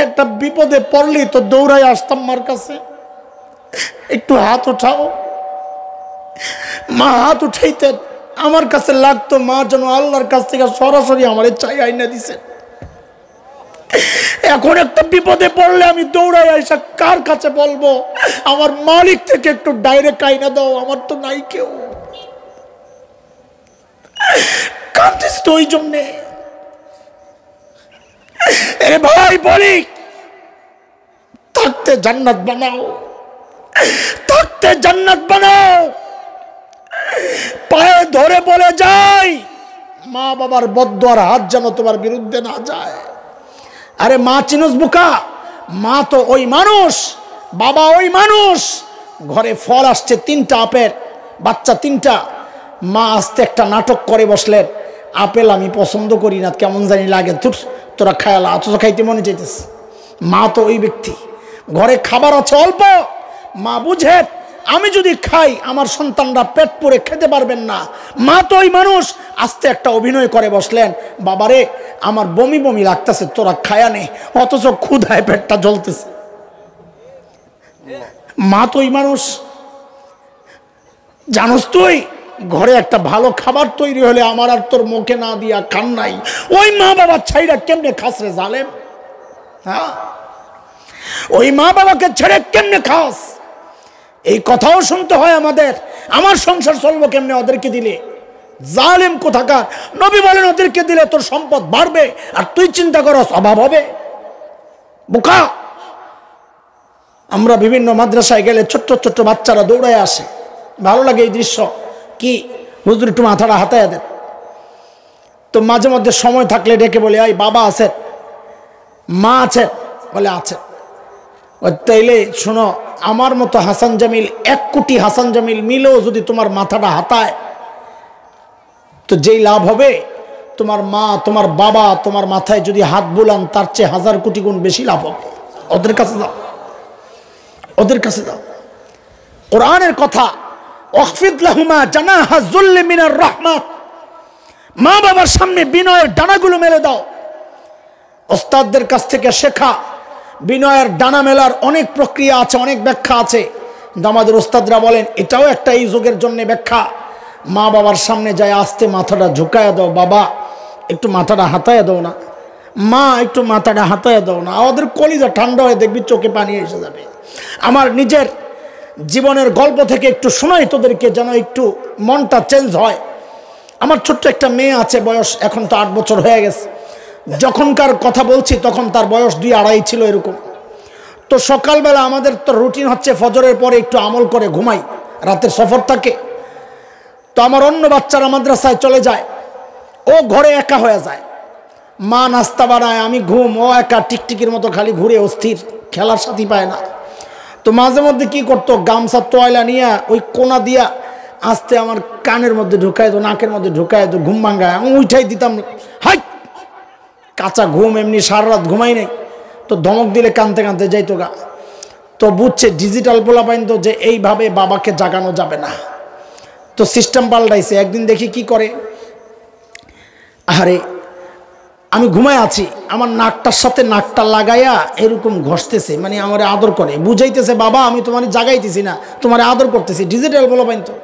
একটা বিপদে পড়লি তো দৌড়াই আসতাম মার কাছে, একটু হাত উঠাও। মা হাত উঠাইতেন, আমার কাছে লাগতো মা যেন আল্লাহর কাছ থেকে সরাসরি আমার চাই আইনা দিছে। এখন একটা বিপদে পড়লে আমি দৌড়াই আইসা কার কাছে বলবো? আমার মালিক থেকে একটু ডাইরেক্ট আইনা দাও, আমার তো নাই কেউ। কাঁদছিস তো ওই জন্যে। এরে ভাই বলি, থাকতে জান্নাত বানাও, থাকতে জান্নাত বানাও। পায়ে ধরে বলে যাই, মা বাবার বদদুয়ার হাত যেন তোমার বিরুদ্ধে না যায়। আরে মা চিনস বুকা, মা তো ওই মানুষ, বাবা ওই মানুষ। ঘরে ফল আসছে 3টা আপেল, বাচ্চা 3টা। মা আস্তে একটা নাটক করে বসলেন, আপেল আমি পছন্দ করি না, কেমন জানি লাগে, তোরা খায়ালা, অথচ খাইতে মনে চাইতেস। মা তো ওই ব্যক্তি। ঘরে খাবার আছে অল্প, মা বুঝে আমি যদি খাই আমার সন্তানরা পেট পুরে খেতে পারবেন না। মা তো ওই মানুষ, আস্তে একটা অভিনয় করে বসলেন, বাবারে আমার বমি বমি লাগতেছে, তোরা খায়া নে, অথচ ক্ষুধায় পেটটা জ্বলতেছে। মা তো ওই মানুষ। জানোস তুই, ঘরে একটা ভালো খাবার তৈরি হলে আমার আর তোর মুখে না দিয়া খান নাই, ওই মা বাবার ছাইরা কেমনে খাস রে জালেম? হ্যাঁ, ওই মা বাবাকে ছেড়ে কেমনে খাস? এই কথাও শুনতে হয় আমাদের। আমার সংসার চলবো কেমনে ওদেরকে দিলে? জালেম কোথাকার। নবী বলেন ওদেরকে দিলে তোর সম্পদ বাড়বে, আর তুই চিন্তা করস অভাব হবে। বোকা। আমরা বিভিন্ন মাদ্রাসায় গেলে ছোট্ট ছোট্ট বাচ্চারা দৌড়ায় আসে, ভালো লাগে এই দৃশ্য। কি হুজুর একটু মাথাটা হাতায় দেন। তো মাঝে মধ্যে সময় থাকলে ডেকে বলে, এই বাবা আছেন, মা আছেন? বলে আছেন। তাইলে শোনো, আমার মতো হাসান জামিল 1 কোটি হাসান জামিল মিলেও যদি তোমার মাথাটা হাতায়, তো যেই লাভ হবে, তোমার মা তোমার বাবা তোমার মাথায় যদি হাত বুলান, তার চেয়ে 1000 কোটি গুণ বেশি লাভ হবে। ওদের কাছে যাও, ওদের কাছে যাও। কোরআনের কথা, ওয়াখফিদ লাহুমা জানাহা যুল্লি মিনার রাহমাত। মা বাবার সামনে বিনয়ের ডানাগুলো মেলে দাও। ওস্তাদদের কাছ থেকে শেখা বিনয়ের ডানা মেলার অনেক প্রক্রিয়া আছে, অনেক ব্যাখ্যা আছে। আমাদের ওস্তাদরা বলেন এটাও একটা এই যুগের জন্য ব্যাখ্যা। মা বাবার সামনে যায় আস্তে মাথাটা ঝুঁকায় দাও, বাবা একটু মাথাটা হাতায় দাও না, মা একটু মাথাটা হাতায় দাও না। ওদের কলিজা ঠান্ডা হয়ে দেখবি চোখে পানি এসে যাবে। আমার নিজের জীবনের গল্প থেকে একটু শোনাই তোদেরকে, যেন একটু মনটা চেঞ্জ হয়। আমার ছোট্ট একটা মেয়ে আছে, বয়স এখন তো 8 বছর হয়ে গেছে। যখনকার কথা বলছি তখন তার বয়স 2-2.5 ছিল এরকম। তো সকালবেলা আমাদের তো রুটিন হচ্ছে ফজরের পরে একটু আমল করে ঘুমাই, রাতের সফর থাকে। তো আমার অন্য বাচ্চারা মাদ্রাসায় চলে যায়, ও ঘরে একা হয়ে যায়। মা নাস্তা বানায়, আমি ঘুম, ও একা টিকটিকির মতো খালি ঘুরে অস্থির, খেলার সাথী পায় না। তো মাঝে মধ্যে কি করতো, গামছা তোয়াইলা নিয়ে ওই কোনা দিয়া আস্তে আমার কানের মধ্যে ঢুকায় তো, নাকের মধ্যে ঢুকায় তো, ঘুম ভাঙ্গায়, আমি উঠাই দিতাম। হাই কাঁচা ঘুম, এমনি সারা রাত ঘুমাই নাই। তো ধমক দিলে কানতে কানতে যাইতো গা। তো বুঝছে ডিজিটাল পোলাপাইন তো, যে এইভাবে বাবাকে জাগানো যাবে না। তো সিস্টেম পাল্টাইছে। একদিন দেখি কি করে, আরে আমি ঘুমায় আছি, আমার নাকটার সাথে নাকটা লাগাইয়া এরকম ঘষতেছে, মানে আমার আদর করে, বুঝাইতেছে বাবা আমি তোমার জাগাইতেছি না, তোমার আদর করতেছি। ডিজিটাল পোলাপাইন তো।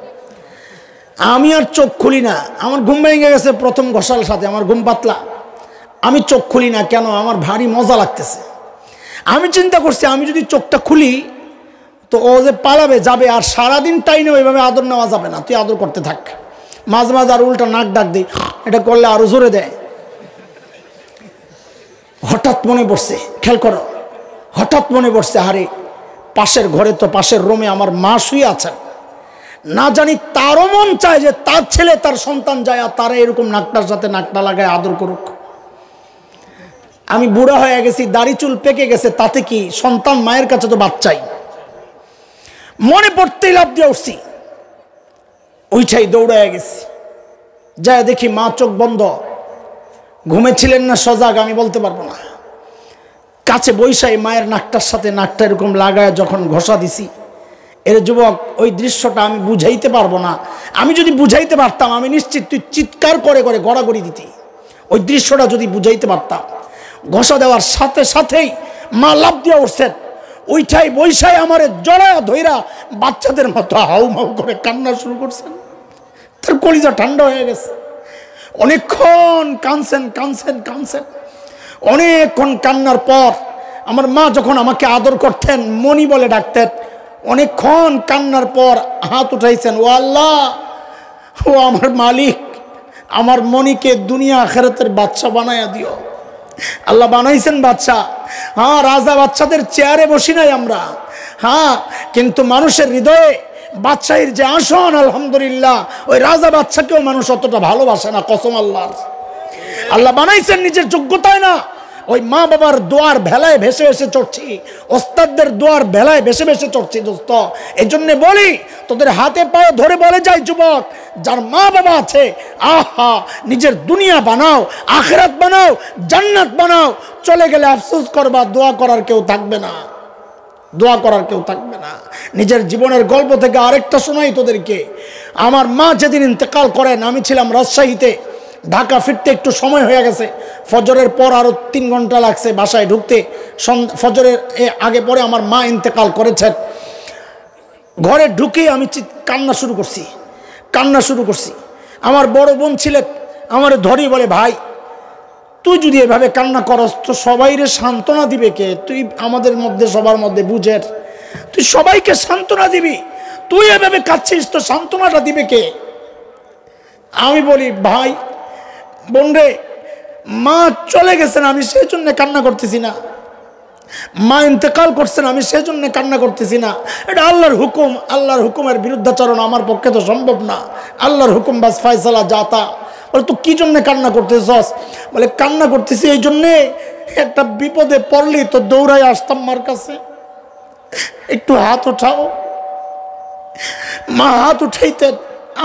আমি আর চোখ খুলি না, আমার ঘুম ভেঙে গেছে প্রথম ঘষার সাথে, আমার ঘুম পাতলা। আমি চোখ খুলি না কেন, আমার ভারী মজা লাগতেছে। আমি চিন্তা করছি আমি যদি চোখটা খুলি তো ও যে পালাবে যাবে, আর সারাদিন টাইনে ওইভাবে আদর নেওয়া যাবে না, তুই আদর করতে থাক। মাঝে মাঝে আর উল্টা নাক ডাক দিই, এটা করলে আরো জোরে দেয়। হঠাৎ মনে পড়ছে, খেয়াল করো, হঠাৎ মনে পড়ছে আরে পাশের ঘরে তো, পাশের রুমে আমার মা শুয়ে আছেন, না জানি তারও মন চায় যে তার ছেলে তার সন্তান যায় আর তারা এরকম নাকটার সাথে নাকটা লাগায় আদর করুক। আমি বুড়া হয়ে গেছি, দাড়ি চুল পেকে গেছে, তাতে কি, সন্তান মায়ের কাছে তো বাচ্চাই। মনে পড়তেই লাভ দিয়ে উঠছি, ওইটাই দৌড়ায় গেছি, যায় দেখি মা চোখ বন্ধ। ঘুমেছিলেন না সজাগ আমি বলতে পারবো না। কাছে বৈশাই মায়ের নাকটার সাথে নাকটা এরকম লাগায় যখন ঘষা দিছি, এর যুবক ওই দৃশ্যটা আমি বুঝাইতে পারবো না। আমি যদি বুঝাইতে পারতাম আমি নিশ্চিত তুই চিৎকার করে করে গড়াগড়ি দিতি। ওই দৃশ্যটা যদি বুঝাইতে পারতাম, ঘষা দেওয়ার সাথে সাথেই মা লাফ দিয়ে উঠছেন, ওইটাই বৈশাই আমার জড়ায় ধইরা বাচ্চাদের মতো হাউমাউ করে কান্না শুরু করছেন। তার কলিজা ঠান্ডা হয়ে গেছে। অনেকক্ষণ কাঁদছেন। অনেকক্ষণ কান্নার পর আমার মা যখন আমাকে আদর করতেন, মনি বলে ডাকতেন, অনেকক্ষণ কান্নার পর হাত উঠাইছেন, ও আল্লাহ, ও আমার মালিক, আমার মনিকে দুনিয়া আখিরাতের বাদশা বানায়া দিও। আল্লাহ বানাইছেন বাদশা। হ্যাঁ, রাজা বাচ্চাদের চেয়ারে বসি নাই আমরা, হ্যাঁ, কিন্তু মানুষের হৃদয়ে বাদশাহীর যে আসন, আলহামদুলিল্লাহ, ওই রাজা বাচ্চাকেও মানুষ অতটা ভালোবাসে না, কসম আল্লাহর। আল্লাহ বানাইছেন নিজের যোগ্যতায় না। ওই মা বাবার দোয়ার ভেলায় ভেসে ভেসে চড়ছি, ওস্তাদদের দোয়ার ভেলায় ভেসে ভেসে চড়ছি দোস্ত। এই জন্যে বলি, তোদের হাতে পায়ে ধরে বলে যাই যুবক, যার মা বাবা আছে, আহা, নিজের দুনিয়া বানাও, আখিরাত বানাও, জান্নাত বানাও। চলে গেলে আফসোস করবা, দোয়া করার কেউ থাকবে না, দোয়া করার কেউ থাকবে না। নিজের জীবনের গল্প থেকে আরেকটা শোনাই তোদেরকে। আমার মা যেদিন ইন্তেকাল করেন, আমি ছিলাম রাজশাহীতে। ঢাকা ফিরতে একটু সময় হয়ে গেছে, ফজরের পর আরও 3 ঘন্টা লাগছে বাসায় ঢুকতে। ফজরের আগে পরে আমার মা ইন্তেকাল করেছেন। ঘরে ঢুকে আমি কান্না শুরু করছি। আমার বড় বোন ছিলেন, আমার ধরি বলে, ভাই, তুই যদি এভাবে কান্না করস তো সবাইরে সান্ত্বনা দিবে কে? তুই আমাদের মধ্যে, সবার মধ্যে বুঝের, তুই সবাইকে সান্ত্বনা দিবি, তুই এভাবে কাঁদছিস তো সান্ত্বনাটা দিবে কে? আমি বলি, ভাই, বোন রে, মা চলে গেছেন, আমি সেই জন্য কান্না করতেছি না। মা ইন্তেকাল করছেন, আমি সেই জন্য কান্না করতেছি না। এটা আল্লাহর হুকুম, আল্লাহর হুকুমের বিরুদ্ধাচরণ আমার পক্ষে তো সম্ভব না। আল্লাহর হুকুম বাস ফায়সালা যাতা। বলে, তুই কি জন্য কান্না করতেছস? বলে, কান্না করতেছি এই জন্যে, একটা বিপদে পড়লি তো দৌড়াই আসতাম মার কাছে, একটু হাত উঠাও। মা হাত উঠাইতেন,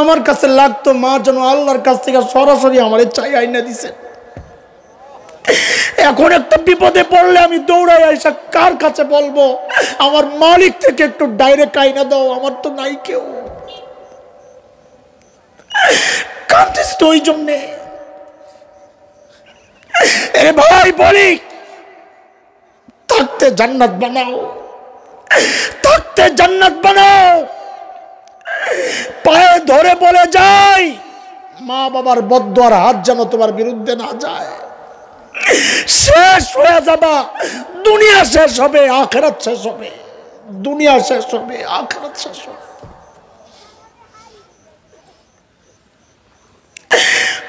আমার কাছে লাগতো মা যেন আল্লাহর কাছ থেকে সরাসরি আমার চাই আইনা দিছেন। এখন একটা বিপদে পড়লে আমি দৌড়াই আইসা কার কাছে বলবো? আমার মালিক থেকে একটু ডাইরেক্ট আইনা দাও, আমার তো নাই কেউ। কাঁদতেছি তো ওই জন্যে। এরে ভাই, বলি, থাকতে জান্নাত বানাও, থাকতে জান্নাত বানাও। পায়ে ধরে বলে যাই, মা বাবার বদদুয়ার হাত যেন তোমার বিরুদ্ধে না যায়। শেষ হয়ে যাবা, দুনিয়া শেষ হবে, আখিরাত শেষ হবে। দুনিয়া শেষ হবে, আখিরাত শেষ হবে।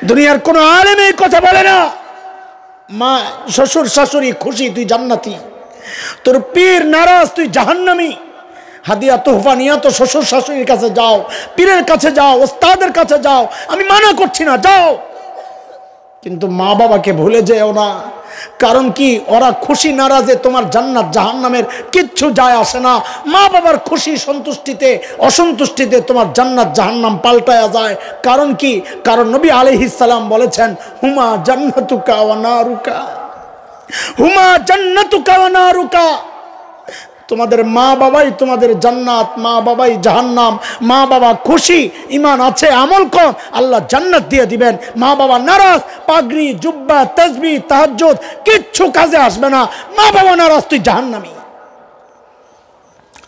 দুনিয়ার কোন আলেম এই কথা বলে না, মা, শ্বশুর শাশুড়ি খুশি তুই জান্নাতি, তোর পীর নারাজ তুই জাহান্নামী। হাদিয়া তোহফা নিয়ে তো শ্বশুর শাশুড়ির কাছে যাও, পীরের কাছে যাও, ওস্তাদের কাছে যাও, আমি মানা করছি না, যাও, কিন্তু মা বাবাকে ভুলে যেও না। কারণ কি, ওরা খুশি নারাজে তোমার জান্নাত জাহান্নামের কিচ্ছু যায় আসে না। মা বাবার খুশি সন্তুষ্টিতে অসন্তুষ্টিতে তোমার জান্নাত জাহান্নাম পাল্টায়া যায়। কারণ কি, কারণ নবী আলাইহিস সালাম বলেছেন, হুমা জান্নাতুকা ওয়া নারুকা, হুমা জান্নাতুকা ওয়া নারুকা। তোমাদের মা বাবাই তোমাদের জান্নাত, মা বাবাই জাহান্নাম। মা বাবা খুশি, ঈমান আছে, আমল কর, আল্লাহ জান্নাত দিয়ে দিবেন। মা বাবা নারাজ, পাগড়ি, জুব্বা, তাসবিহ, তাহাজ্জুদ কিচ্ছু কাজে আসবে না। মা বাবা নারাজ, তুই জাহান্নামী।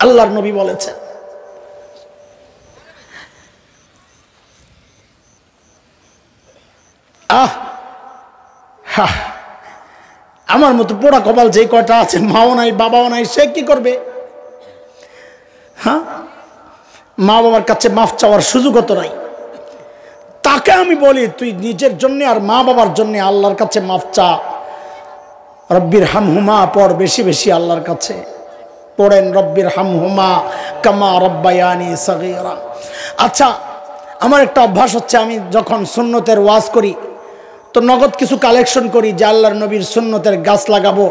আল্লাহর নবী বলেছেন। আমার মতো পোড়া কপাল যে কয়টা আছে, মাও নাই বাবাও নাই, সে কি করবে? হ্যাঁ, মা বাবার কাছে মাফ চাওয়ার সুযোগ তো নাই। তাকে আমি বলি, তুই নিজের জন্য আর মা বাবার জন্য আল্লাহর কাছে মাফ চা। রব্বির হামহুমা পড় বেশি বেশি, আল্লাহর কাছে পড়েন, রব্বির হামহুমা কামা রব্বায়ানি সগীরা। আচ্ছা, আমার একটা অভ্যাস হচ্ছে, আমি যখন সুন্নতের ওয়াজ করি তো নগদ কিছু কালেকশন করি, যে আল্লাহর নবীর সুন্নতের গাছ লাগাবো।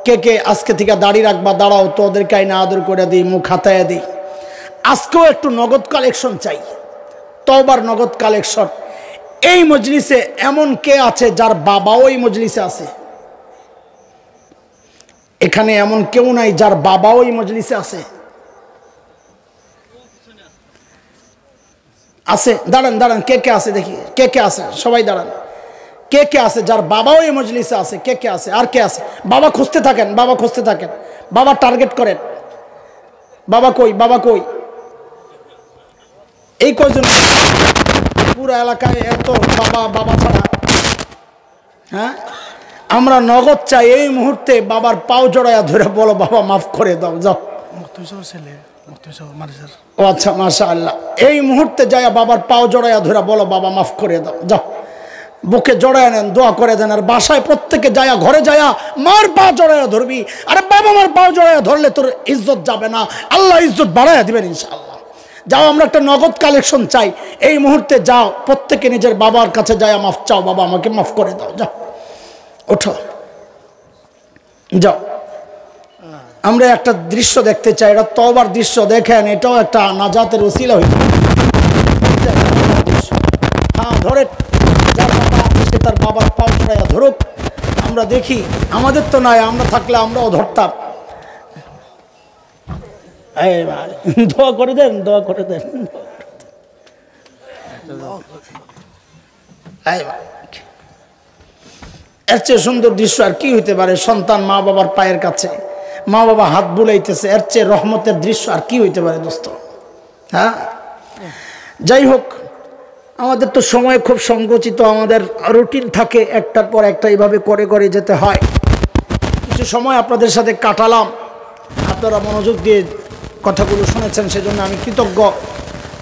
কে কে আজকে থেকে দাড়ি রাখবা, দাঁড়াও, তো ওদেরকে আইনা আদর করে দিই, মুখ হাতায় দিই। আজকেও একটু নগদ কালেকশন চাই, তওবার নগদ কালেকশন। এই মজলিসে এমন কে আছে যার বাবাও এই মজলিসে আছে? এখানে এমন কেউ নাই যার বাবাও এই মজলিসে আছে? আছে? দাঁড়ান দাঁড়ান, কে কে আছে দেখি, কে কে আছে? সবাই দাঁড়ান। কে কে আছে যার বাবাও এই মজলিসে আছে? কে কে আছে? আর কে আছে? বাবা খুঁজতে থাকেন, বাবা খুঁজতে থাকেন, বাবা টার্গেট করেন। বাবা কই? বাবা কই? এই কয়জন পুরো এলাকায় এত বাবা, বাবা ছাড়া? হ্যাঁ, আমরা নগদ চাই এই মুহূর্তে বাবার পাও জড়াইয়া ধরে বলো বাবা মাফ করে দাও, যাও। ও আচ্ছা, মাশাআল্লাহ। এই মুহূর্তে যাইয়া বাবার পাও জড়াইয়া ধরে বলো বাবা মাফ করে দাও, যাও। বুকে জড়ায় নেন, দোয়া করে দেন। আর বাসায় প্রত্যেকে যায়া, ঘরে যায়া মার পা জড়াইয়া ধরবি। আরে বাবা মার পাও জড়াইয়া ধরলে তোর ইজ্জত যাবে না, আল্লাহ ইজ্জত বাড়াইয়া দিবেন ইনশাআল্লাহ। যাও, আমরা একটা নগদ কালেকশন চাই এই মুহূর্তে। যাও, প্রত্যেকে নিজের বাবার কাছে যায়া মাফ চাও, বাবা আমাকে মাফ করে দাও, যাও, ওঠো, যাও। আমরা একটা দৃশ্য দেখতে চাই, এটা তওবার দৃশ্য। দেখেন, এটাও একটা নাজাতের ওসিলা হইল। হ্যাঁ, ধরে যার বাবা সে তার বাবার পাও জড়াইয়া ধরুক। আমরা দেখি, আমাদের তো নাই, আমরা থাকলে আমরাও ধরতাম। দোয়া করে দেন, দোয়া করে দেন। এর চেয়ে সুন্দর দৃশ্য আর কি হইতে পারে? সন্তান মা বাবার পায়ের কাছে, মা বাবা হাত বুলাইতেছে, এর চেয়ে রহমতের দৃশ্য আর কি হইতে পারে দোস্ত? হ্যাঁ, যাই হোক, আমাদের তো সময় খুব সংকুচিত, আমাদের রুটিন থাকে, একটার পর একটা এইভাবে করে করে যেতে হয়। কিছু সময় আপনাদের সাথে কাটালাম, আপনারা মনোযোগ দিয়ে কথাগুলো শুনেছেন, সেজন্য আমি কৃতজ্ঞ।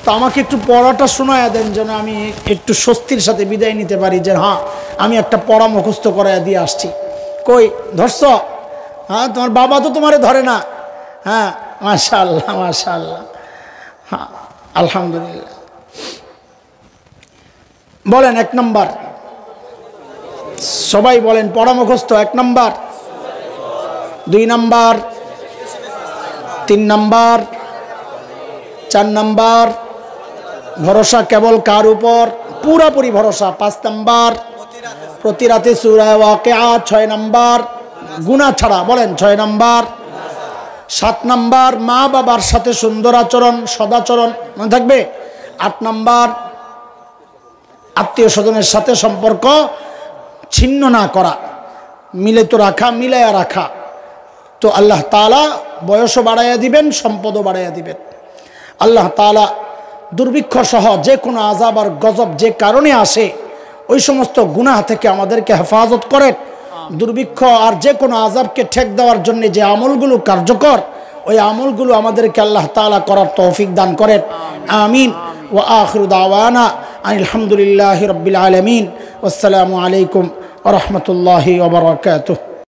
তো আমাকে একটু পড়াটা শোনায়া দেন, যেন আমি একটু স্বস্তির সাথে বিদায় নিতে পারি, যে হ্যাঁ আমি একটা পড়া মুখস্থ করাইয়া দিয়ে আসছি। কই ধরছ? হ্যাঁ, তোমার বাবা তো তোমারে ধরে না। হ্যাঁ, মাশাআল্লাহ, মাশাআল্লাহ, হ্যাঁ, আলহামদুলিল্লাহ। বলেন 1 নম্বর, সবাই বলেন পড়া মুখস্থ 1 নম্বর, 2 নম্বর, 3 নম্বর, 4 নম্বর, ভরসা কেবল কার উপর? পুরাপুরি ভরসা। 5 নম্বর, প্রতি রাতে সূরা ওয়াকিয়া। 6 নম্বর, গুনাহ ছাড়া। বলেন 6 নম্বর। 7 নম্বর, মা বাবার সাথে সুন্দর আচরণ, সদাচরণ, মনে থাকবে। 8 নম্বর, আত্মীয় স্বজনের সাথে সম্পর্ক ছিন্ন না করা, মিলিত রাখা, মিলাইয়া রাখা। তো আল্লাহ তাআলা বয়সও বাড়াইয়া দিবেন, সম্পদও বাড়াইয়া দিবেন। আল্লাহ তাআলা দুর্ভিক্ষ সহ যে কোনো আযাব আর গজব যে কারণে আসে, ওই সমস্ত গুনাহ থেকে আমাদেরকে হেফাজত করেন। দুর্ভিক্ষ আর যে কোনো আযাবকে ঠেক দেওয়ার জন্য যে আমলগুলো কার্যকর, ওই আমলগুলো আমাদেরকে আল্লাহ তাআলা করার তৌফিক দান করেন। আমিন। ওয়া আখিরু দাওয়ানা আলহামদুলিল্লাহি রাব্বিল আলামিন। আসসালামু আলাইকুম ওয়া রাহমাতুল্লাহি ওয়া বারাকাতুহু।